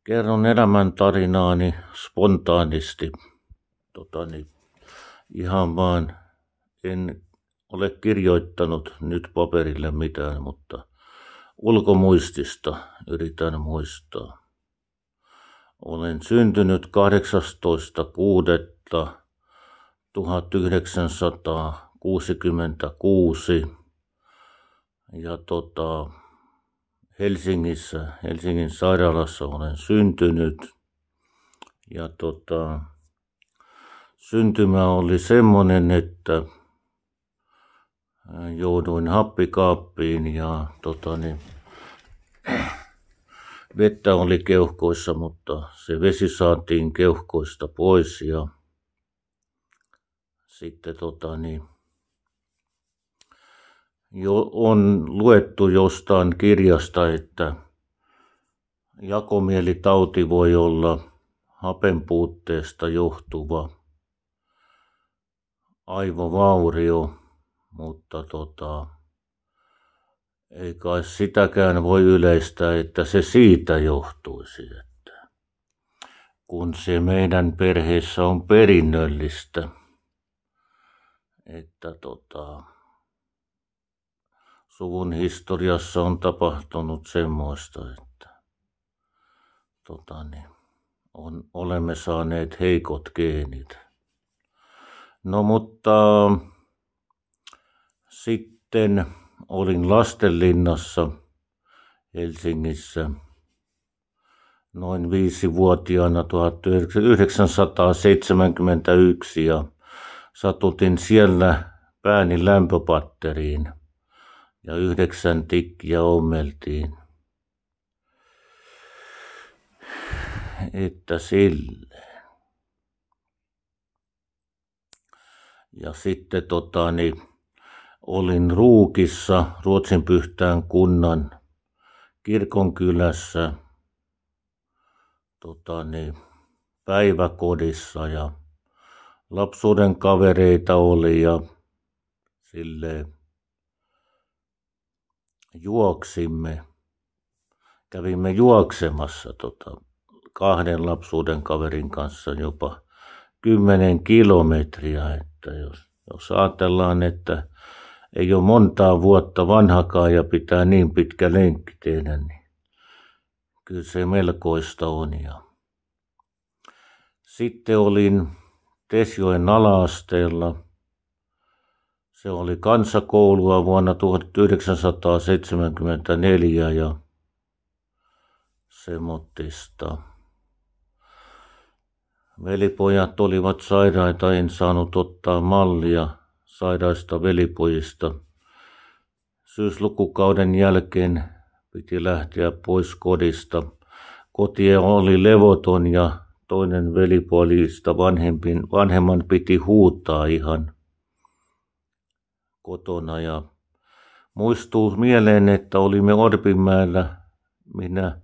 Kerron elämäntarinaani spontaanisti. Ihan vaan en ole kirjoittanut nyt paperille mitään, mutta ulkomuistista yritän muistaa. Olen syntynyt 18.6.1966 ja Helsingissä, Helsingin sairaalassa olen syntynyt. Ja syntymä oli semmoinen, että jouduin happikaappiin ja vettä oli keuhkoissa, mutta se vesi saatiin keuhkoista pois ja sitten on luettu jostain kirjasta, että jakomielitauti voi olla hapenpuutteesta johtuva aivovaurio, mutta ei kai sitäkään voi yleistää, että se siitä johtuisi, että kun se meidän perheessä on perinnöllistä, että suvun historiassa on tapahtunut semmoista, että olemme saaneet heikot geenit. No mutta sitten olin Lastenlinnassa Helsingissä noin 5-vuotiaana 1971 ja satutin siellä pääni lämpöpatteriin ja 9 tikkiä ommeltiin. Että silleen. Ja sitten olin Ruukissa Ruotsinpyhtään kunnan kirkonkylässä päiväkodissa ja lapsuuden kavereita oli ja silleen juoksimme. Kävimme juoksemassa 2 lapsuuden kaverin kanssa jopa 10 kilometriä, että jos ajatellaan, että ei ole montaa vuotta vanhakaan ja pitää niin pitkä lenkki tehdä, niin kyllä se melkoista on. Ja sitten olin Tesjoen ala-asteella. Se oli kansakoulua vuonna 1974 ja semmoista. Velipojat olivat sairaita, en saanut ottaa mallia sairaista velipojista. Syyslukukauden jälkeen piti lähteä pois kodista. Koti oli levoton ja toinen velipuolista vanhemman piti huutaa ihan kotona. Ja muistuu mieleen, että olimme Orpinmäellä, minä,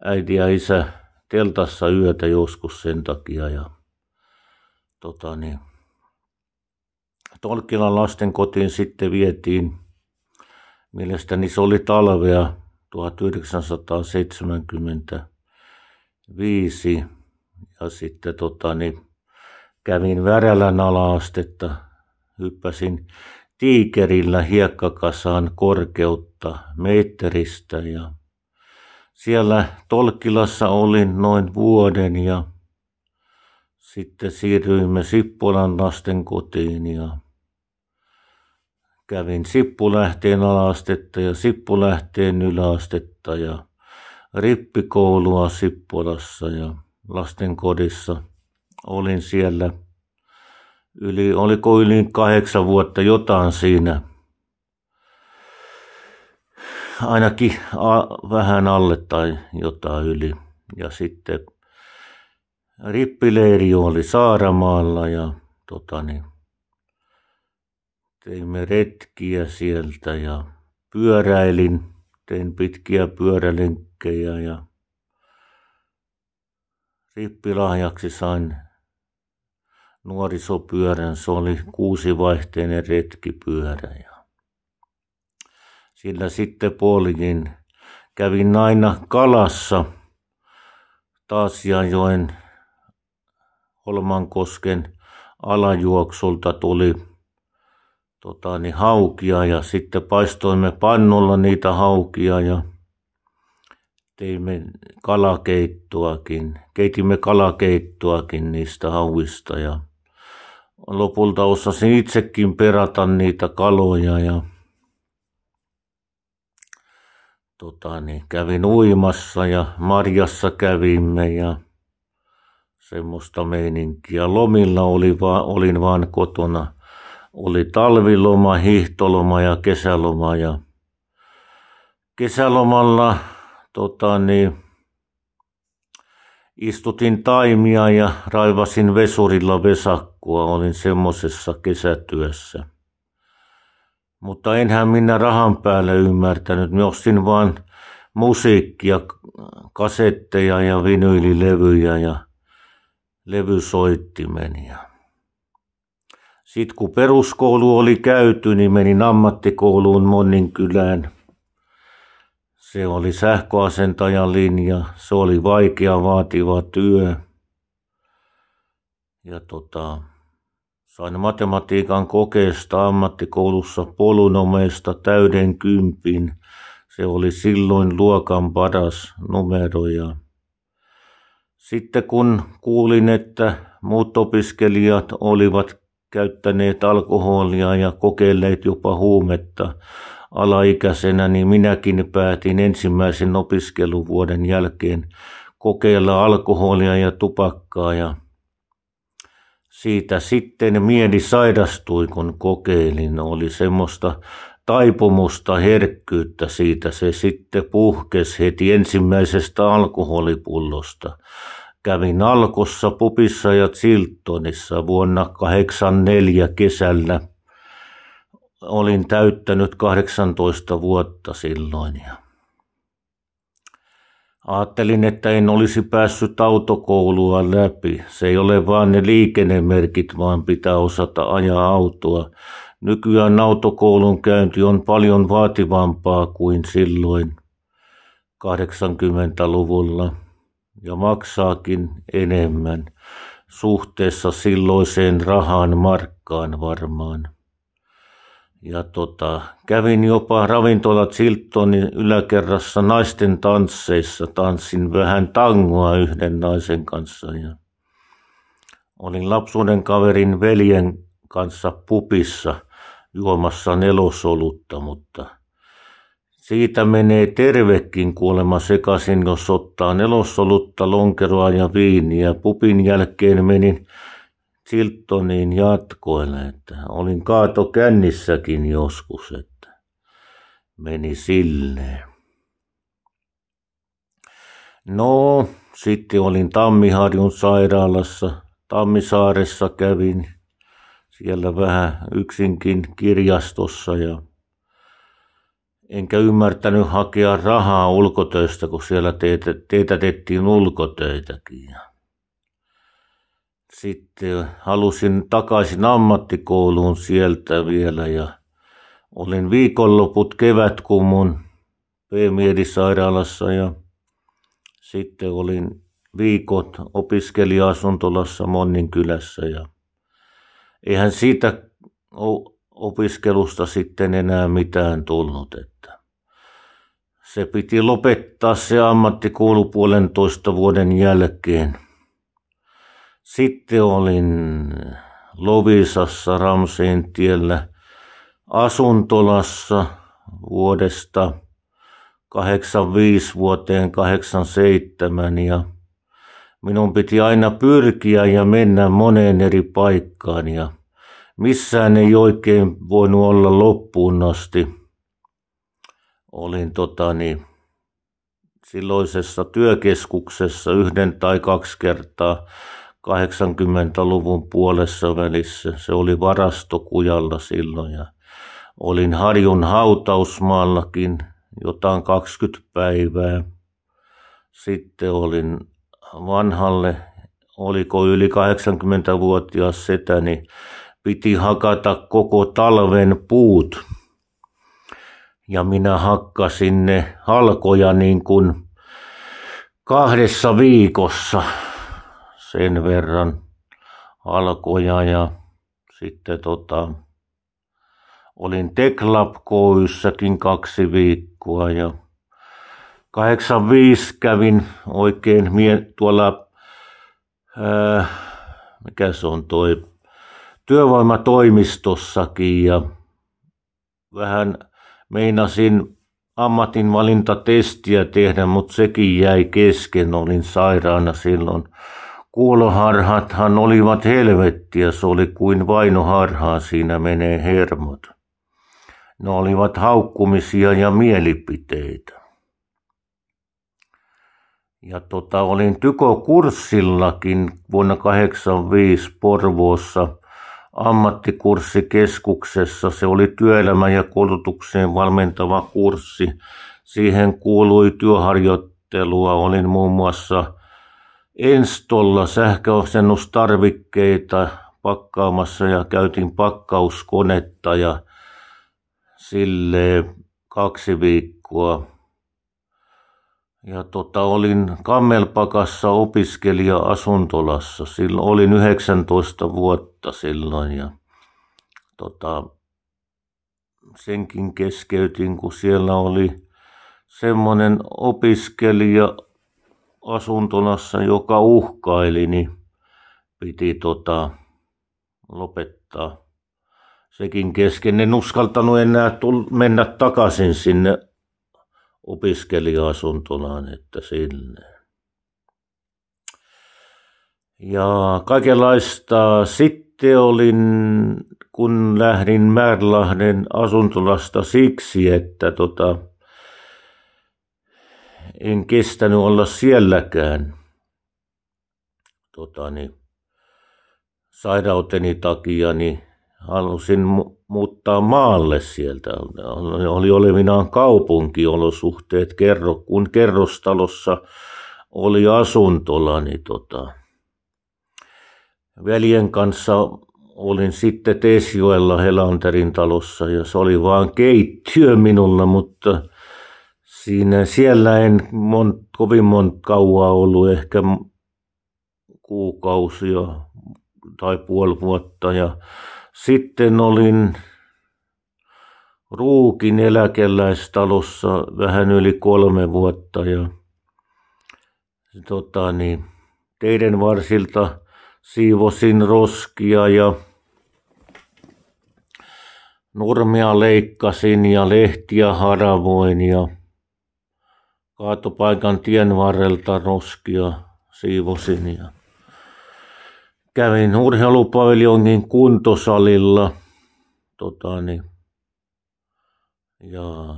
äiti ja isä teltassa yötä joskus sen takia. Ja Tolkkilan lasten kotiin sitten vietiin, mielestäni se oli talvea 1975 ja sitten kävin Värälän ala-astetta, hyppäsin tiikerillä hiekkakasaan korkeutta meetteristä ja siellä Tolkkilassa olin noin vuoden ja sitten siirryimme Sippolan lasten kotiin ja kävin Sippulähteen ala-astetta ja Sippulähteen yläastetta ja rippikoulua Sippolassa ja lastenkodissa. Olin siellä oliko yli 8 vuotta jotain siinä. Ainakin vähän alle tai jotain yli. Ja sitten rippileiri oli Saaramaalla ja teimme retkiä sieltä ja tein pitkiä pyörälenkkejä ja rippilahjaksi sain nuorisopyörän, se oli 6-vaihteinen retkipyörä ja sillä sitten poljin kävin aina kalassa Taasianjoen Holmankosken alajuoksulta tuli haukia ja sitten paistoimme pannulla niitä haukia ja keitimme kalakeittoakin niistä hauista ja lopulta osasin itsekin perata niitä kaloja ja kävin uimassa ja marjassa kävimme ja semmoista meininkiä. Lomilla olin vaan kotona. Oli talviloma, hiihtoloma ja kesäloma ja kesälomalla istutin taimia ja raivasin vesurilla vesakkua. Olin semmosessa kesätyössä. Mutta enhän minä rahan päälle ymmärtänyt. Minä ostin vaan musiikkia, kasetteja ja vinyylilevyjä ja levysoittimen. Sitten kun peruskoulu oli käyty, niin menin ammattikouluun Monninkylään. Se oli sähköasentajan linja. Se oli vaikea, vaativa työ. Ja sain matematiikan kokeesta ammattikoulussa polynomeista täyden 10. Se oli silloin luokan paras numero. Ja sitten kun kuulin, että muut opiskelijat olivat käyttäneet alkoholia ja kokeilleet jopa huumetta alaikäisenä, niin minäkin päätin ensimmäisen opiskeluvuoden jälkeen kokeilla alkoholia ja tupakkaa ja siitä sitten mieli sairastui, kun kokeilin. Oli semmoista taipumusta, herkkyyttä siitä. Se sitten puhkesi heti ensimmäisestä alkoholipullosta. Kävin Alkossa, Pupissa ja Chiltonissa vuonna 1984 kesällä. Olin täyttänyt 18 vuotta silloin. Ja ajattelin, että en olisi päässyt autokoulua läpi. Se ei ole vaan ne liikennemerkit, vaan pitää osata ajaa autoa. Nykyään autokoulun käynti on paljon vaativampaa kuin silloin 80-luvulla ja maksaakin enemmän suhteessa silloiseen rahaan, markkaan varmaan. Ja kävin jopa ravintola Chiltonin yläkerrassa naisten tansseissa. Tanssin vähän tangoa yhden naisen kanssa. Ja olin lapsuuden kaverin veljen kanssa pupissa juomassa nelosolutta, mutta siitä menee tervekin kuolema sekaisin, jos ottaa nelosolutta, lonkeroa ja viiniä. Pupin jälkeen menin Chiltoniin jatkoille, että olin kaatokännissäkin joskus, että meni silleen. No, sitten olin Tammiharjun sairaalassa, Tammisaaressa kävin siellä vähän yksinkin kirjastossa ja enkä ymmärtänyt hakea rahaa ulkotöistä, kun siellä teetätettiin ulkotöitäkin. Sitten halusin takaisin ammattikouluun sieltä vielä ja olin viikonloput kevätkumun P-mielisairaalassa ja sitten olin viikot opiskelija-asuntolassa Monninkylässä ja eihän siitä opiskelusta sitten enää mitään tullut, että se piti lopettaa se ammattikoulu 1,5 vuoden jälkeen. Sitten olin Loviisassa Ramseentiellä asuntolassa vuodesta 1985 vuoteen 1987 ja minun piti aina pyrkiä ja mennä moneen eri paikkaan ja missään ei oikein voinut olla loppuun asti. Olin silloisessa työkeskuksessa 1 tai 2 kertaa 80-luvun puolessa välissä. Se oli Varastokujalla silloin ja olin Harjun hautausmaallakin jotain 20 päivää. Sitten olin vanhalle, oliko yli 80-vuotias setäni, piti hakata koko talven puut. Ja minä hakkasin ne halkoja niin kuin 2 viikossa sen verran alkoja ja sitten olin TechLab Oy:ssäkin 2 viikkoa ja 85 kävin oikein tuolla, mikä se on toi, työvoimatoimistossakin ja vähän meinasin ammatinvalintatestiä tehdä, mutta sekin jäi kesken, olin sairaana silloin. Kuoloharhathan olivat helvettiä, se oli kuin vainoharhaa, siinä menee hermot. Ne olivat haukkumisia ja mielipiteitä. Ja olin tykokurssillakin vuonna 1985 Porvoossa ammattikurssikeskuksessa. Se oli työelämä- ja koulutukseen valmentava kurssi. Siihen kuului työharjoittelua. Olin muun muassa Enstolla sähköasennustarvikkeita pakkaamassa ja käytin pakkauskonetta ja silleen 2 viikkoa. Ja olin Kammelpakassa opiskelija-asuntolassa. Silloin olin 19 vuotta silloin ja senkin keskeytin, kun siellä oli semmoinen opiskelija asuntolassa, joka uhkaili, niin piti lopettaa sekin kesken. En uskaltanut enää mennä takaisin sinne opiskelija-asuntolaan, että sinne. Ja kaikenlaista sitten olin, kun lähdin Määrlahden asuntolasta siksi, että en kestänyt olla sielläkään sairauteni takia, niin halusin muuttaa maalle sieltä. Oli olevinaan kaupunkiolosuhteet, kun kerrostalossa oli asuntola, niin veljen kanssa olin sitten Tesjoella Helanterin talossa ja se oli vaan keittiö minulla, mutta siellä en kovin kauaa ollut, ehkä kuukausia tai puoli vuotta ja sitten olin Ruukin eläkeläistalossa vähän yli 3 vuotta ja teiden varsilta siivosin roskia ja nurmia leikkasin ja lehtiä haravoin ja kaatopaikan tien varrelta roskia siivosin ja kävin urheilupaviljonin kuntosalilla ja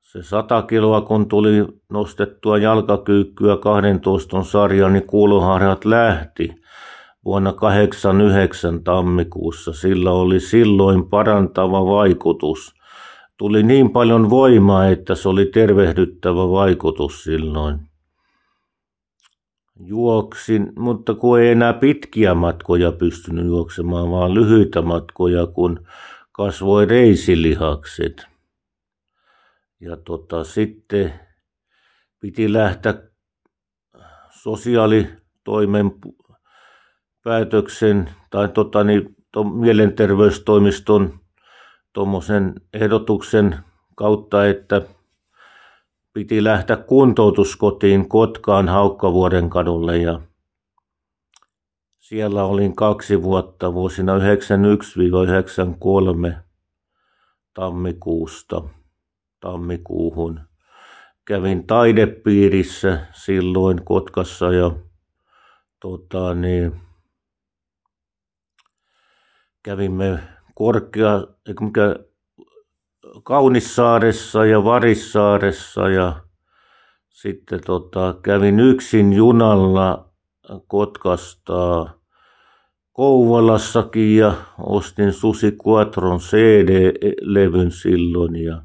se 100 kiloa kun tuli nostettua jalkakyykkyä 12 sarjaan, niin kuuloharhat lähti vuonna 1989 tammikuussa. Sillä oli silloin parantava vaikutus. Tuli niin paljon voimaa, että se oli tervehdyttävä vaikutus silloin. Juoksin, mutta kun ei enää pitkiä matkoja pystynyt juoksemaan, vaan lyhyitä matkoja, kun kasvoi reisilihakset. Ja sitten piti lähteä sosiaalitoimen päätöksen tai mielenterveystoimiston tuommoisen ehdotuksen kautta, että piti lähteä kuntoutuskotiin Kotkaan Haukkavuoren kadulle ja siellä olin 2 vuotta vuosina 1991-1993 tammikuusta tammikuuhun. Kävin taidepiirissä silloin Kotkassa ja kävimme Kaunissaaressa ja Varissaaressa ja sitten kävin yksin junalla Kotkasta Kouvolassakin ja ostin Susi Quattron CD-levyn silloin ja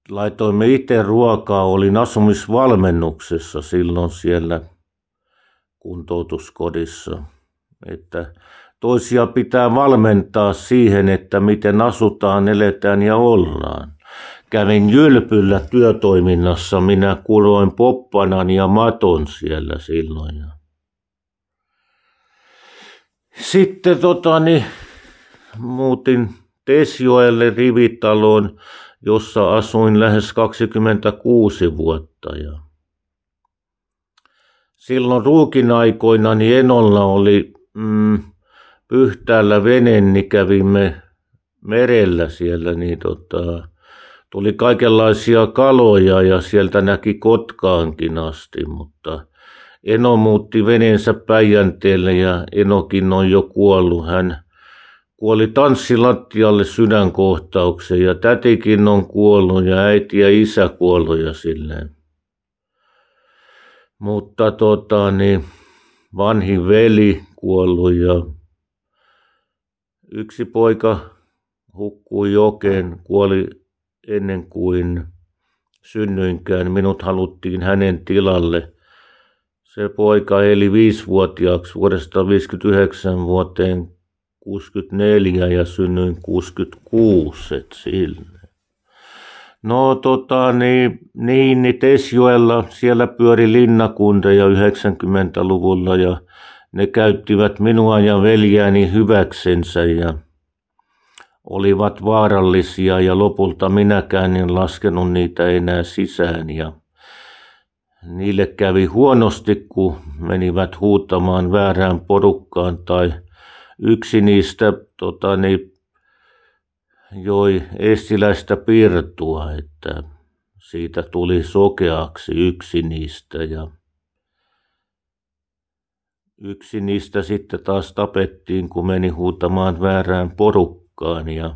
laitoimme itse ruokaa, olin asumisvalmennuksessa silloin siellä kuntoutuskodissa, että toisia pitää valmentaa siihen, että miten asutaan, eletään ja ollaan. kävin Jylpyllä työtoiminnassa. Minä kuroin poppanan ja maton siellä silloin. Ja sitten muutin Tesjoelle rivitaloon, jossa asuin lähes 26 vuotta. Ja silloin ruukin aikoina niin Enolla oli Pyhtäällä vene, niin kävimme merellä siellä, niin tuli kaikenlaisia kaloja ja sieltä näki Kotkaankin asti, mutta Eno muutti veneensä Päijänteelle ja Enokin on jo kuollut. Hän kuoli tanssilattialle sydänkohtaukseen ja tätikin on kuollut ja äiti ja isä kuollut silleen. Mutta vanhin veli kuollut ja yksi poika hukkui jokeen, kuoli ennen kuin synnyinkään. Minut haluttiin hänen tilalle. Se poika eli 5-vuotiaaksi vuodesta 1959 vuoteen 1964 ja synnyin 1966, No niin Tesjoella siellä pyöri linnakunteja 90-luvulla ja ne käyttivät minua ja veljääni hyväksensä ja olivat vaarallisia ja lopulta minäkään en laskenut niitä enää sisään ja niille kävi huonosti, kun menivät huutamaan väärään porukkaan tai yksi niistä joi eestiläistä pirtua, että siitä tuli sokeaksi yksi niistä ja yksi niistä sitten taas tapettiin, kun meni huutamaan väärään porukkaan ja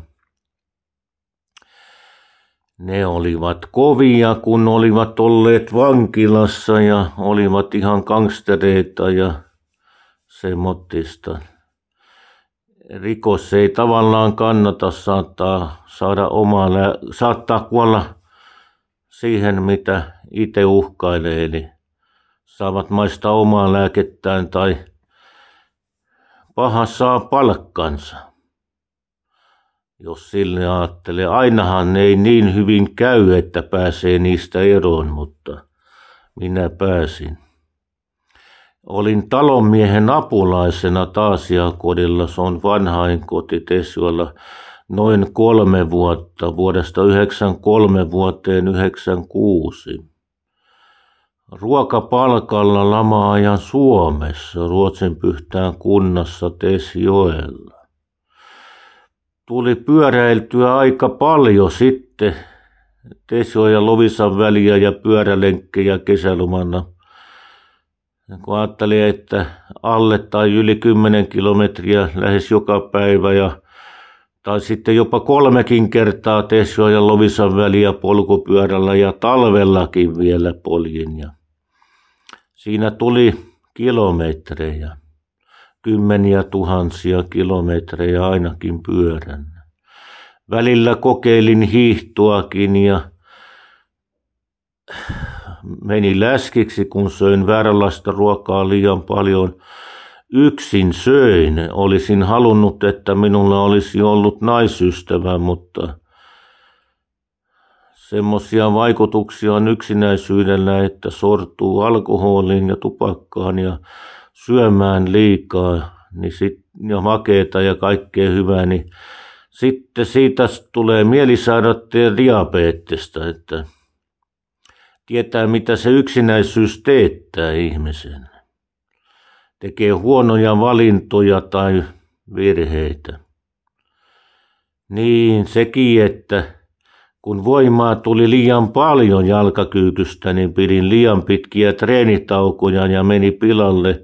ne olivat kovia, kun olivat olleet vankilassa ja olivat ihan gangstereita ja semmoista. Rikos ei tavallaan kannata saattaa kuolla siihen, mitä itse uhkailee, eli saavat maistaa omaa lääkettään tai paha saa palkkansa. Jos sille ajattelee, ainahan ei niin hyvin käy, että pääsee niistä eroon, mutta minä pääsin. Olin talonmiehen apulaisena Taasiakodilla, se on vanhainkoti Tesjoella, noin 3 vuotta, vuodesta 1993 vuoteen 1996. Ruokapalkalla lama-ajan Suomessa, Ruotsin Pyhtään kunnassa Tesjoella. Tuli pyöräiltyä aika paljon sitten Tesjoen ja Loviisan väliä ja pyörälenkkejä kesälomana. Kun ajattelin, että alle tai yli 10 kilometriä lähes joka päivä tai sitten jopa 3 kertaa Tesjoen ja Loviisan väliä polkupyörällä ja talvellakin vielä poljin. Ja siinä tuli kilometrejä, 10 000 kilometrejä ainakin pyörän. Välillä kokeilin hiihtoakin ja meni läskiksi, kun söin vääränlaista ruokaa liian paljon. Yksin söin. Olisin halunnut, että minulla olisi ollut naisystävä, mutta semmoisia vaikutuksia on yksinäisyydellä, että sortuu alkoholiin ja tupakkaan ja syömään liikaa ja makeeta ja kaikkea hyvää, niin sitten siitä tulee mielisairautta ja diabeettista, että tietää, mitä se yksinäisyys teettää ihmisen. Tekee huonoja valintoja tai virheitä. Niin sekin, että kun voimaa tuli liian paljon jalkakyykystä, niin pidin liian pitkiä treenitaukoja ja meni pilalle.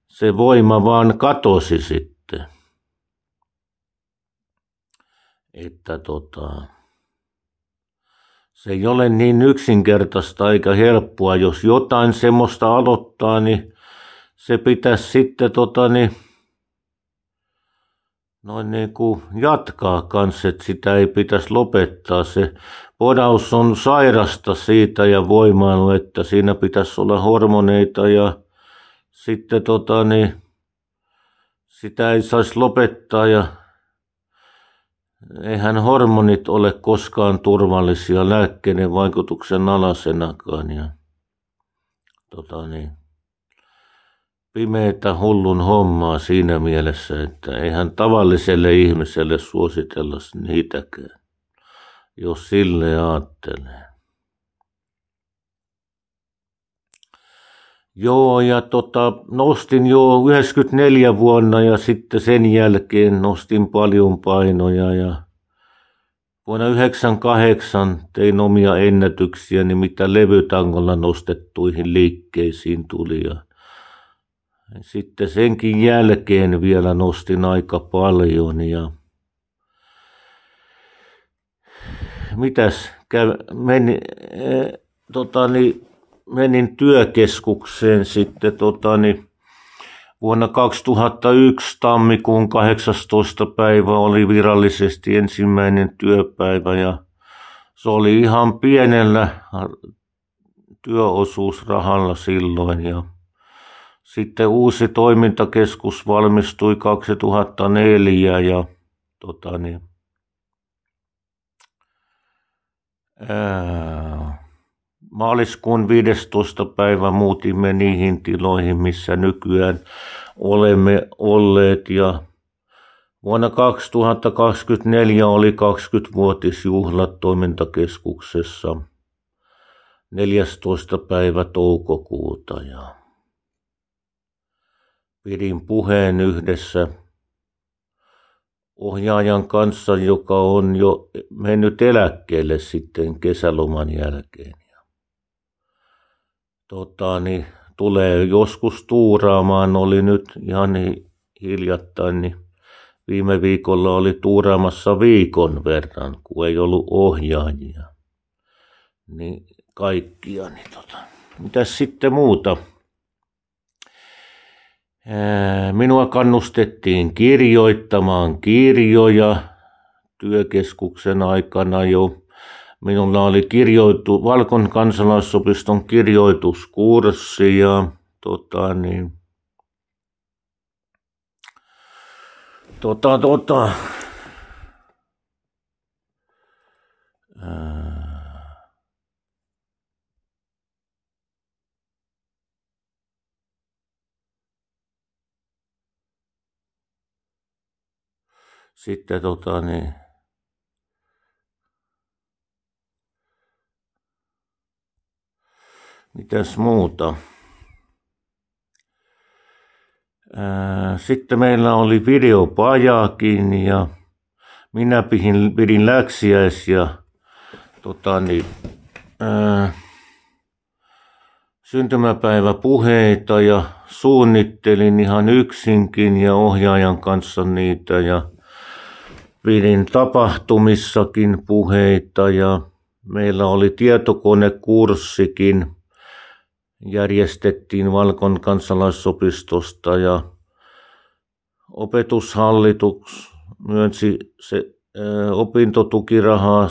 Se voima vaan katosi sitten. Että se ei ole niin yksinkertaista eikä helppoa. Jos jotain semmoista aloittaa, niin se pitäisi sitten noin niin kuin jatkaa kanssa, että sitä ei pitäisi lopettaa. Se podaus on sairasta siitä ja voimailu, että siinä pitäisi olla hormoneita ja sitten sitä ei saisi lopettaa ja eihän hormonit ole koskaan turvallisia lääkkeiden vaikutuksen alasenakaan. Ja, pimeätä hullun hommaa siinä mielessä, että eihän tavalliselle ihmiselle suositella niitäkään, jos sille ajattelee. Joo, ja nostin jo 94 vuonna ja sitten sen jälkeen nostin paljon painoja ja vuonna 98 tein omia ennätyksiäni, mitä levytangolla nostettuihin liikkeisiin tuli ja sitten senkin jälkeen vielä nostin aika paljon ja menin työkeskukseen sitten vuonna 2001 tammikuun 18. päivä oli virallisesti ensimmäinen työpäivä ja se oli ihan pienellä työosuusrahalla silloin ja sitten uusi toimintakeskus valmistui 2004 ja maaliskuun 15. päivä muutimme niihin tiloihin, missä nykyään olemme olleet ja vuonna 2024 oli 20-vuotisjuhlat toimintakeskuksessa 14. päivä toukokuuta ja pidin puheen yhdessä ohjaajan kanssa, joka on jo mennyt eläkkeelle sitten kesäloman jälkeen. Tulee joskus tuuraamaan, oli nyt ihan hiljattain, niin viime viikolla oli tuuraamassa viikon verran, kun ei ollut ohjaajia. Niin kaikkia, mitäs sitten muuta? Minua kannustettiin kirjoittamaan kirjoja työkeskuksen aikana jo. Minulla oli Valkon kansalaisopiston kirjoituskurssi ja sitten mitäs muuta? Sitten meillä oli videopajakin ja minä pidin läksiäisiä syntymäpäiväpuheita ja suunnittelin ihan yksinkin ja ohjaajan kanssa niitä ja pidin tapahtumissakin puheita ja meillä oli tietokonekurssikin, järjestettiin Valkon kansalaisopistosta ja opetushallitus myönsi opintotukirahaa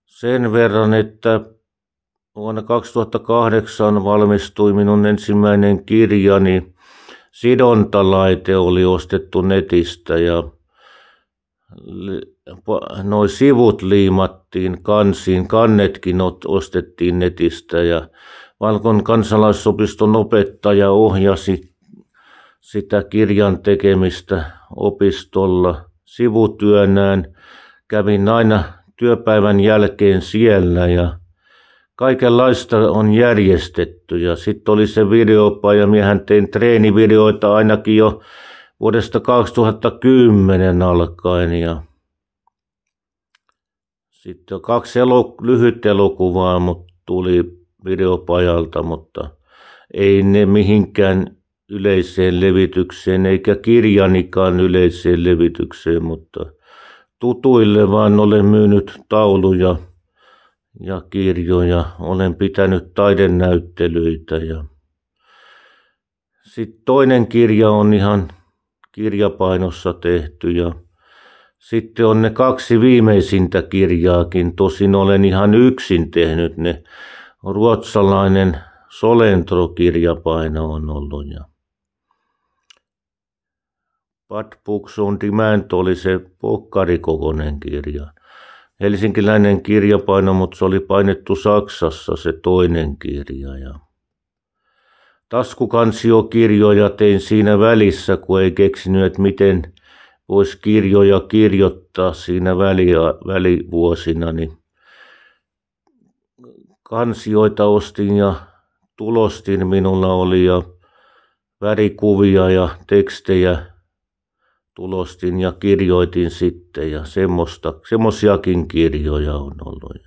sen verran, että vuonna 2008 valmistui minun ensimmäinen kirjani. Sidontalaite oli ostettu netistä ja noi sivut liimattiin kansiin, kannetkin ostettiin netistä ja Valkon kansalaisopiston opettaja ohjasi sitä kirjan tekemistä opistolla sivutyönään. Kävin aina työpäivän jälkeen siellä ja kaikenlaista on järjestetty ja sitten oli se videopaja, miehän tein treenivideoita ainakin jo vuodesta 2010 alkaen ja sitten 2 lyhyt elokuvaa tuli videopajalta, mutta ei ne mihinkään yleiseen levitykseen eikä kirjanikaan yleiseen levitykseen, mutta tutuille vaan olen myynyt tauluja ja kirjoja, olen pitänyt taidenäyttelyitä ja sitten toinen kirja on ihan kirjapainossa tehty ja sitten on ne 2 viimeisintä kirjaakin, tosin olen ihan yksin tehnyt ne. Ruotsalainen Solentro-kirjapaino on ollut ja Bad Books on Demand oli se pokkarikokoinen kirja. Helsinkiläinen kirjapaino, mutta se oli painettu Saksassa se toinen kirja. Ja taskukansiokirjoja tein siinä välissä, kun ei keksinyt, että miten voisi kirjoja kirjoittaa siinä välivuosina. Niin kansioita ostin ja tulostin minulla oli ja värikuvia ja tekstejä tulostin ja kirjoitin sitten ja semmoisiakin kirjoja on ollut.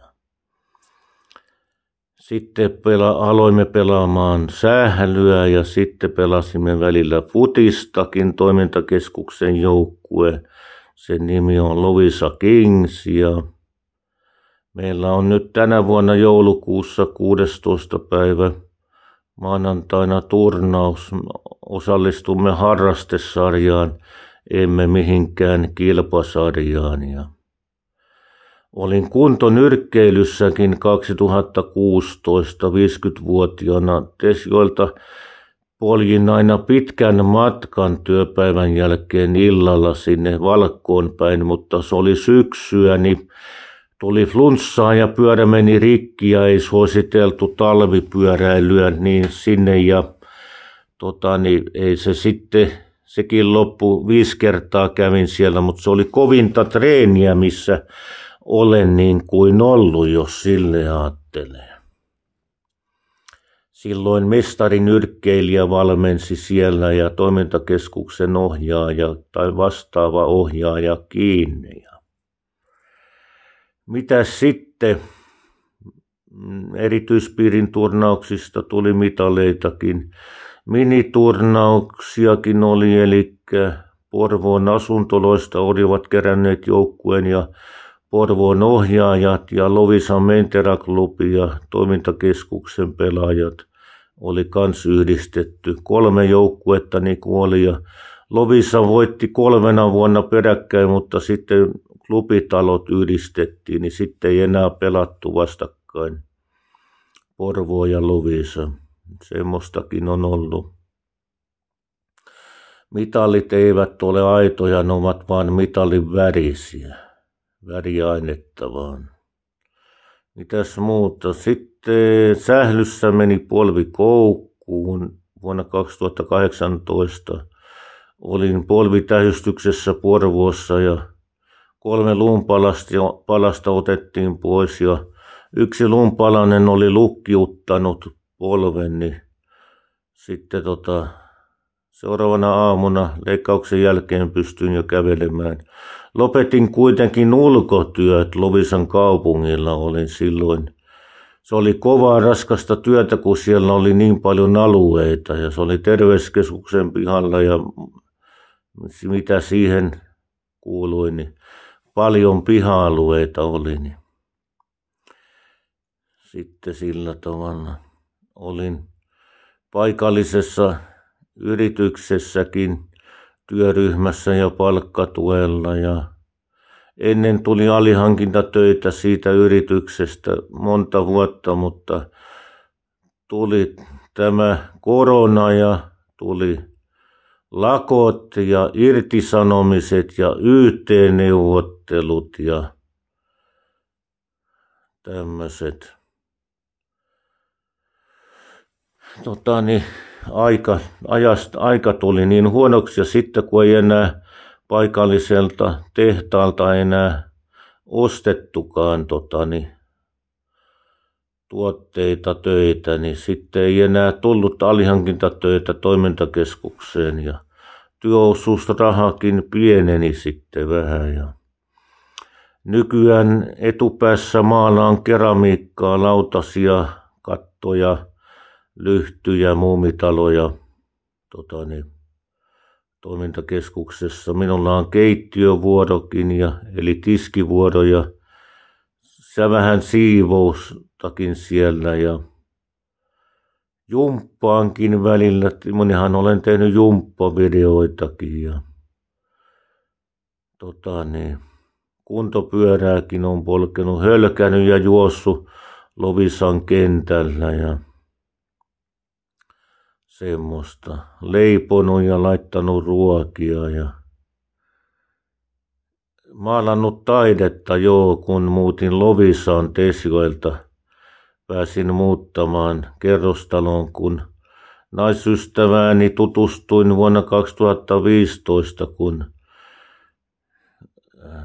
Sitten aloimme pelaamaan sählyä ja sitten pelasimme välillä futistakin, toimintakeskuksen joukkue. Sen nimi on Lovisa Kings ja meillä on nyt tänä vuonna joulukuussa 16. päivä maanantaina turnaus. Osallistumme harrastesarjaan, emme mihinkään kilpasarjaan. Ja olin kuntonyrkkeilyssäkin 2016 50-vuotiaana, joilta poljin aina pitkän matkan työpäivän jälkeen illalla sinne Valkkoon päin, mutta se oli syksyä, niin tuli flunssaa ja pyörä meni rikki ja ei suositeltu talvipyöräilyä niin sinne ja ei se sitten, sekin loppu 5 kertaa kävin siellä, mutta se oli kovinta treeniä, missä olen niin kuin ollut, jos sille ajattelee. Silloin mestarinyrkkeilijä valmensi siellä ja toimintakeskuksen ohjaaja tai vastaava ohjaaja kiinni. Mitäs sitten? Erityispiirin turnauksista tuli mitaleitakin. Miniturnauksiakin oli, eli Porvoon asuntoloista olivat keränneet joukkueen ja Porvoon ohjaajat ja Lovisan Mentera-klubi ja toimintakeskuksen pelaajat oli kans yhdistetty. 3 joukkuetta niin kuin oli ja Lovisa voitti 3 vuonna peräkkäin, mutta sitten klubitalot yhdistettiin, niin sitten ei enää pelattu vastakkain Porvoo ja Lovisa. Semmoistakin on ollut. Mitalit eivät ole aitoja, ne ovat vain mitalin värisiä. Väriainetta vaan. Mitäs muuta? Sitten sählyssä meni polvi koukkuun vuonna 2018. Olin polvitähystyksessä Porvoossa ja 3 luunpalasta otettiin pois ja 1 luunpalanen oli lukkiuttanut polven, niin sitten seuraavana aamuna leikkauksen jälkeen pystyin jo kävelemään. Lopetin kuitenkin ulkotyöt Lovisan kaupungilla olin silloin. Se oli kovaa raskasta työtä, kun siellä oli niin paljon alueita ja se oli terveyskeskuksen pihalla ja mitä siihen kuului, niin paljon piha-alueita oli. Niin sitten sillä tavalla olin paikallisessa yrityksessäkin työryhmässä ja palkkatuella ja ennen tuli alihankintatöitä siitä yrityksestä monta vuotta, mutta tuli tämä korona ja tuli lakot ja irtisanomiset ja YT-neuvottelut ja tämmöiset. Aika tuli niin huonoksi ja sitten kun ei enää paikalliselta tehtaalta enää ostettukaan tuotteita, töitä, niin sitten ei enää tullut alihankintatöitä toimintakeskukseen ja työosuusrahakin pieneni sitten vähän. Ja nykyään etupäässä maalaan keramiikkaa, lautasia, kattoja, lyhtyjä, muumitaloja toimintakeskuksessa. Minulla on keittiövuorokin eli tiskivuoro ja vähän siivoustakin siellä ja jumppaankin välillä. Monihan olen tehnyt jumppavideoitakin ja kuntopyörääkin on polkenut, hölkännyt ja juossut Lovisan kentällä ja semmoista. Leiponut ja laittanut ruokia ja maalannut taidetta joo, kun muutin Loviisaan Tesjoelta. Pääsin muuttamaan kerrostaloon, kun naisystävääni tutustuin vuonna 2015, kun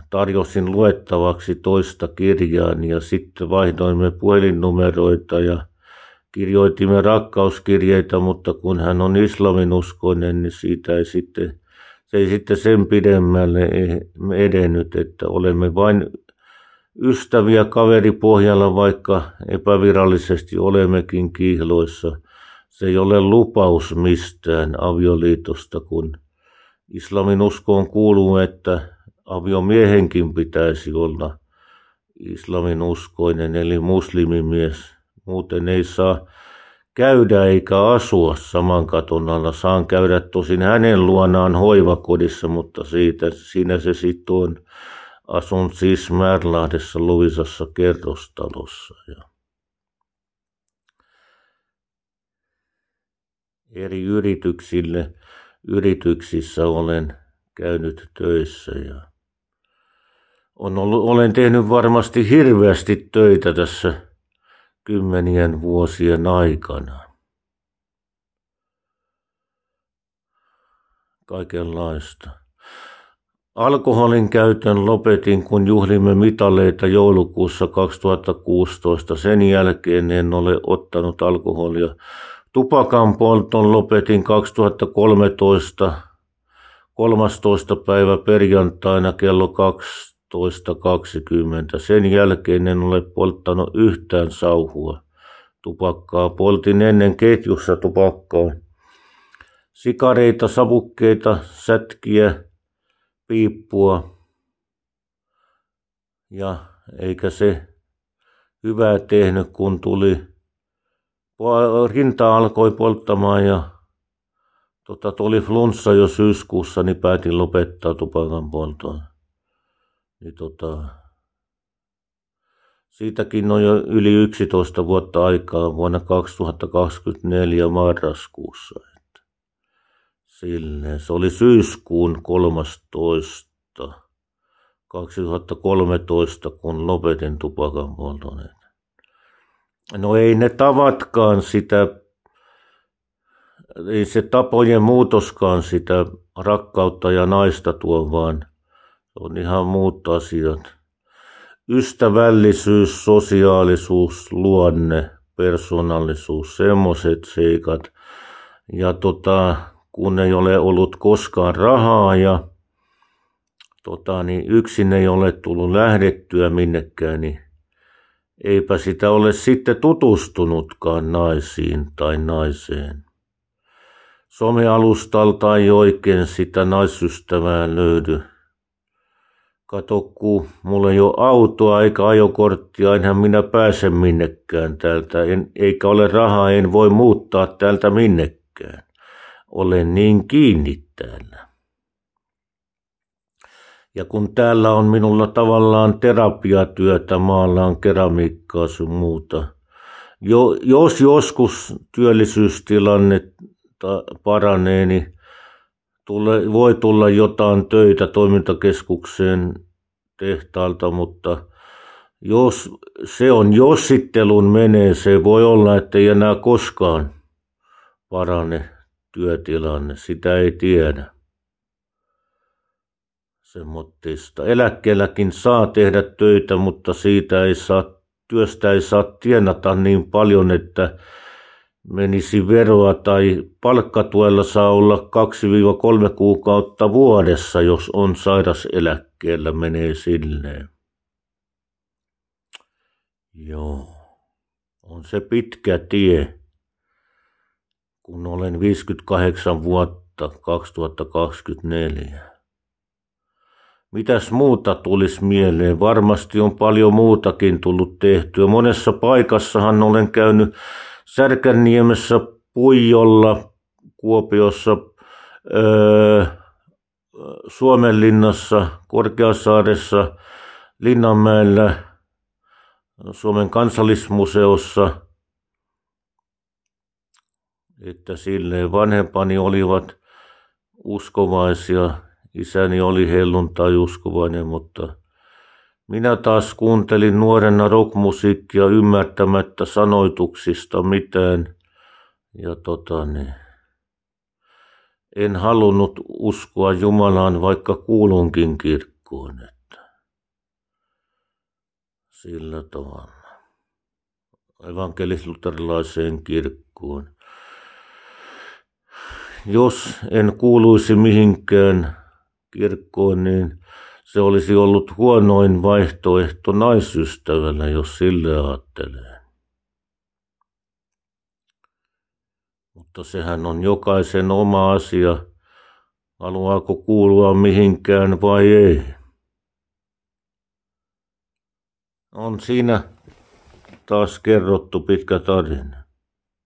tarjosin luettavaksi toista kirjaani ja sitten vaihdoimme puhelinnumeroita ja kirjoitimme rakkauskirjeitä, mutta kun hän on islaminuskoinen, niin se ei sitten sen pidemmälle edennyt, että olemme vain ystäviä kaveripohjalla, vaikka epävirallisesti olemmekin kihloissa. Se ei ole lupaus mistään avioliitosta, kun islamin uskoon kuuluu, että aviomiehenkin pitäisi olla islamin uskoinen eli muslimimies. Muuten ei saa käydä eikä asua saman katon alla. Saan käydä tosin hänen luonaan hoivakodissa, mutta siinä se sitten on. Asun siis Märlahdessa Loviisassa kerrostalossa. Ja eri yrityksissä olen käynyt töissä ja olen tehnyt varmasti hirveästi töitä tässä 10 vuosien aikana. Kaikenlaista. Alkoholin käytön lopetin, kun juhlimme mitaleita joulukuussa 2016. Sen jälkeen en ole ottanut alkoholia. Tupakan polton lopetin 2013, 13. päivä perjantaina kello 12.20. Sen jälkeen en ole polttanut yhtään sauhua. Tupakkaa poltin ennen ketjussa tupakkaa. Sikareita, savukkeita, sätkiä, piippua. Ja eikä se hyvää tehnyt, kun rinta alkoi polttamaan ja tuli flunssa jo syyskuussa, niin päätin lopettaa tupakan polton. Niin siitäkin on jo yli 11 vuotta aikaa vuonna 2024 marraskuussa. Se oli syyskuun 13. 2013, kun lopetin tupakan polton. No ei ne tavatkaan sitä, ei se tapojen muutoskaan sitä rakkautta ja naista tuo, vaan on ihan muut asiat. Ystävällisyys, sosiaalisuus, luonne, persoonallisuus, semmoiset seikat. Ja kun ei ole ollut koskaan rahaa ja niin yksin ei ole tullut lähdettyä minnekään, niin eipä sitä ole sitten tutustunutkaan naisiin tai naiseen. Somealustalta ei oikein sitä naisystävää löydy. Kato, kun mulla ei ole autoa eikä ajokorttia, enhän minä pääse minnekään täältä, eikä ole rahaa, en voi muuttaa täältä minnekään. Olen niin kiinni täällä. Ja kun täällä on minulla tavallaan terapiatyötä, maalaan keramiikkaa sun muuta. Jos joskus työllisyystilanne paranee, niin voi tulla jotain töitä toimintakeskukseen tehtaalta, mutta jos se on jossittelun menee, se voi olla, että ei enää koskaan parane työtilanne, sitä ei tiedä. Semmottista. Eläkkeelläkin saa tehdä töitä, mutta työstä ei saa tienata niin paljon, että menisi veroa, tai palkkatuella saa olla 2-3 kuukautta vuodessa, jos on sairaseläkkeellä, menee silleen. Joo, on se pitkä tie, kun olen 58 vuotta 2024. Mitäs muuta tulisi mieleen? Varmasti on paljon muutakin tullut tehtyä. Monessa paikassahan olen käynyt Särkänniemessä, Puijolla, Kuopiossa, Suomenlinnassa, Korkeasaaressa, Linnanmäellä, Suomen kansallismuseossa. Että silleen vanhempani olivat uskovaisia Isäni oli helluntai-uskovainen, mutta minä taas kuuntelin nuorena rockmusiikkia ymmärtämättä sanoituksista mitään. Ja en halunnut uskoa Jumalaan, vaikka kuulunkin kirkkoon. Että sillä tavalla. Evankelis-luterilaiseen kirkkoon. Jos en kuuluisi mihinkään kirkkoon, niin se olisi ollut huonoin vaihtoehto naisystävällä, jos sille ajattelee. Mutta sehän on jokaisen oma asia, haluaako kuulua mihinkään vai ei. On siinä taas kerrottu pitkä tarina.